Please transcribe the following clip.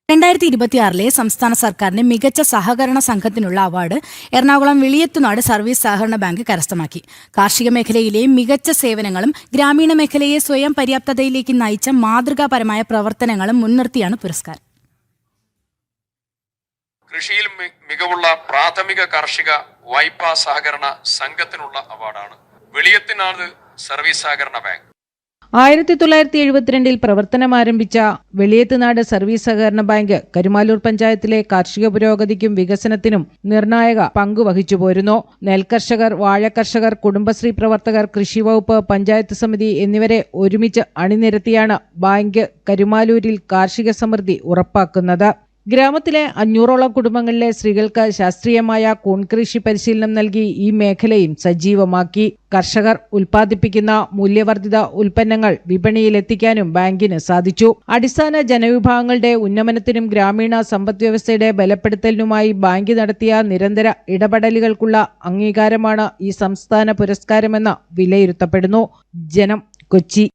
2026 സംസ്ഥാന സർക്കാരിന്റെ മികച്ച സഹകരണ സംഘത്തിനുള്ള അവാർഡ് എറണാകുളം വെളിയത്തുനാട് സർവീസ് സഹകരണ ബാങ്ക് കരസ്ഥമാക്കി. കാർഷിക മേഖലയിലെ മികച്ച സേവനങ്ങളും ഗ്രാമീണ മേഖലയെ സ്വയം പര്യാപ്തതയിലേക്ക് നയിച്ച മാതൃകാപരമായ പ്രവർത്തനങ്ങളും മുൻനിർത്തിയാണ് പുരസ്കാരം. കൃഷിയിൽ മികവുള്ള പ്രാഥമിക കാർഷിക വായ്പാ സഹകരണ സംഘത്തിനുള്ള അവാർഡാണ് വെളിയത്തുനാട് സർവീസ് സഹകരണ ബാങ്ക്. 1972 പ്രവർത്തനമാരംഭിച്ച വെളിയത്തുനാട് സർവീസ് സഹകരണ ബാങ്ക് കരുമാലൂർ പഞ്ചായത്തിലെ കാർഷിക പുരോഗതിക്കും വികസനത്തിനും നിർണായക പങ്കുവഹിച്ചു പോരുന്നു. നെൽകർഷകർ, വാഴകർഷകർ, കുടുംബശ്രീ പ്രവർത്തകർ, കൃഷിവകുപ്പ്, പഞ്ചായത്ത് സമിതി എന്നിവരെ ഒരുമിച്ച് അണിനിരത്തിയാണ് ബാങ്ക് കരുമാലൂരിൽ കാർഷിക സമൃദ്ധി ഉറപ്പാക്കുന്നത്. ഗ്രാമത്തിലെ 500ഓളം കുടുംബങ്ങളിലെ സ്ത്രീകൾക്ക് ശാസ്ത്രീയമായ കൂൺകൃഷി പരിശീലനം നൽകി ഈ മേഖലയും സജീവമാക്കി. കർഷകർ ഉൽപ്പാദിപ്പിക്കുന്ന മൂല്യവർദ്ധിത ഉൽപ്പന്നങ്ങൾ വിപണിയിലെത്തിക്കാനും ബാങ്കിന് സാധിച്ചു. അടിസ്ഥാന ജനവിഭാഗങ്ങളുടെ ഉന്നമനത്തിനും ഗ്രാമീണ സമ്പദ്വ്യവസ്ഥയുടെ ബലപ്പെടുത്തലിനുമായി ബാങ്ക് നടത്തിയ നിരന്തര ഇടപെടലുകൾക്കുള്ള അംഗീകാരമാണ് ഈ സംസ്ഥാന പുരസ്കാരമെന്ന് വിലയിരുത്തപ്പെടുന്നു. ജനം, കൊച്ചി.